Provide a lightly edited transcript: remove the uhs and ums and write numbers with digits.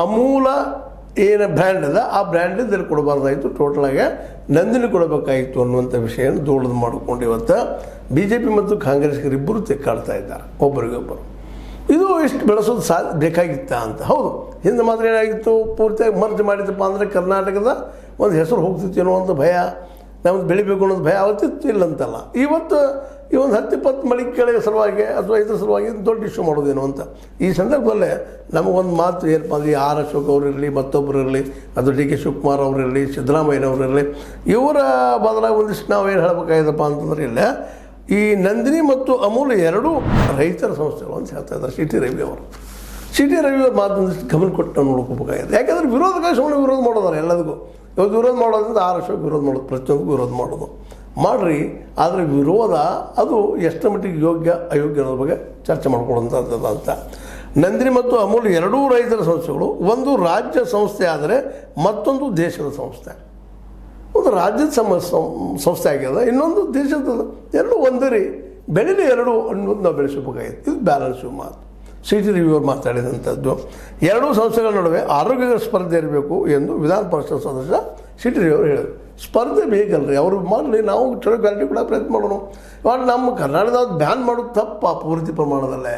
ಅಮೂಲ ಏನು ಬ್ರ್ಯಾಂಡ್ ಅದ ಆ ಬ್ರ್ಯಾಂಡ್ ಇದರಲ್ಲಿ ಕೊಡಬಾರ್ದಾಯಿತು, ಟೋಟಲಾಗಿ ನಂದಿನಿ ಕೊಡಬೇಕಾಯಿತು ಅನ್ನುವಂಥ ವಿಷಯ ದೂಡದು ಮಾಡಿಕೊಂಡು ಇವತ್ತು BJP ಮತ್ತು ಕಾಂಗ್ರೆಸ್ಗೆ ಇಬ್ಬರು ತೆಕ್ಕಾಡ್ತಾ ಇದ್ದಾರೆ ಒಬ್ಬರಿಗೊಬ್ಬರು. ಇದು ಇಷ್ಟು ಬೆಳೆಸೋದು ಬೇಕಾಗಿತ್ತ ಅಂತ. ಹೌದು, ಹಿಂದೆ ಮಾತ್ರ ಏನಾಗಿತ್ತು, ಪೂರ್ತಿಯಾಗಿ ಮರ್ಜ್ ಮಾಡಿದಪ್ಪ ಅಂದರೆ ಕರ್ನಾಟಕದ ಒಂದು ಹೆಸರು ಹೋಗ್ತಿತ್ತು ಅನ್ನುವಂಥ ಭಯ, ನಮ್ಮದು ಬೆಳಿಬೇಕು ಅನ್ನೋದು ಭಯ ಅವತ್ತಿತ್ತು, ಇಲ್ಲಂತಲ್ಲ. ಇವತ್ತು ಈ ಒಂದು 10-20 ಮಳಿಗೆಗಳ ಸಲುವಾಗಿ ಅಥವಾ ಇದ್ರ ಸಲುವಾಗಿ ದೊಡ್ಡ ಇಶ್ಯೂ ಮಾಡೋದೇನು ಅಂತ. ಈ ಸಂದರ್ಭದಲ್ಲೇ ನಮಗೊಂದು ಮಾತು ಏನಪ್ಪ ಅಂದರೆ ಆರ್ ಅಶೋಕ್ ಅವರಿರಲಿ, ಮತ್ತೊಬ್ಬರು ಇರಲಿ, ಅದು DK ಶಿವಕುಮಾರ್ ಅವರಿರಲಿ, ಸಿದ್ದರಾಮಯ್ಯನವರಿರಲಿ, ಇವರ ಬದಲಾಗಿ ಒಂದಿಷ್ಟು ನಾವು ಏನು ಹೇಳಬೇಕಾಗಿದಪ್ಪ ಅಂತಂದ್ರೆ ಇಲ್ಲ, ಈ ನಂದಿನಿ ಮತ್ತು ಅಮೂಲ್ ಎರಡೂ ರೈತರ ಸಂಸ್ಥೆಗಳು ಅಂತ ಹೇಳ್ತಾ ಇದ್ದಾರೆ. CT ರವಿ ಅವರು ಮಾತೊಂದಿಷ್ಟು ಗಮನ ಕೊಟ್ಟು ನಾವು ನೋಡ್ಕೋಬೇಕಾಗಿದೆ. ಯಾಕೆಂದರೆ ವಿರೋಧಕ್ಕಾಗಿ ಸುಮ್ಮನೆ ವಿರೋಧ ಮಾಡೋದಾರೆ ಎಲ್ಲದಕ್ಕೂ. ಇವತ್ತು ವಿರೋಧ ಮಾಡೋದ್ರಿಂದ ಆರ್ ಅಶೋಕ್ ವಿರೋಧ ಮಾಡೋದು, ಪ್ರತಿಯೊಂದಕ್ಕೂ ವಿರೋಧ ಮಾಡೋದು ಮಾಡಿರಿ. ಆದರೆ ವಿರೋಧ ಅದು ಎಷ್ಟು ಮಟ್ಟಿಗೆ ಯೋಗ್ಯ ಅಯೋಗ್ಯ ಅನ್ನೋದ್ರ ಬಗ್ಗೆ ಚರ್ಚೆ ಮಾಡ್ಕೊಳ್ಳುವಂಥದ್ದು ಅಂತ. ನಂದಿನಿ ಮತ್ತು ಅಮೂಲ್ ಎರಡೂ ರೈತರ ಸಂಸ್ಥೆಗಳು, ಒಂದು ರಾಜ್ಯ ಸಂಸ್ಥೆ ಆದರೆ ಮತ್ತೊಂದು ದೇಶದ ಸಂಸ್ಥೆ. ಒಂದು ರಾಜ್ಯದ ಸಂಸ್ಥೆ ಆಗ್ಯದ, ಇನ್ನೊಂದು ದೇಶದ, ಎರಡು ಒಂದೇ ರೀ, ಬೆಳೆದು ಎರಡು ಅನ್ನೋದು ನಾವು ಬೆಳೆಸಬೇಕಾಗಿದೆ. ಇದು ಬ್ಯಾಲೆನ್ಸ್ ಮಾತು. CT ರವಿ ಅವರು ಮಾತಾಡಿದಂಥದ್ದು. ಎರಡೂ ಸಂಸ್ಥೆಗಳ ನಡುವೆ ಆರೋಗ್ಯಕರ ಸ್ಪರ್ಧೆ ಇರಬೇಕು ಎಂದು ವಿಧಾನ ಪರಿಷತ್ ಸದಸ್ಯ CT ರವಿ ಅವರು ಹೇಳಿದರು. ಸ್ಪರ್ಧೆ ಬೇಕಲ್ರಿ, ಅವರು ಮಾಡಲಿ, ನಾವು ಚಲೋ ಕ್ವಾಲಿಟಿ ಕೂಡ ಪ್ರಯತ್ನ ಮಾಡೋಣ. ಇವಾಗ ನಮ್ಮ ಕರ್ನಾಟಕದ ಬ್ಯಾನ್ ಮಾಡೋದು ತಪ್ಪ ಪೂರ್ತಿ ಪ್ರಮಾಣದಲ್ಲೇ.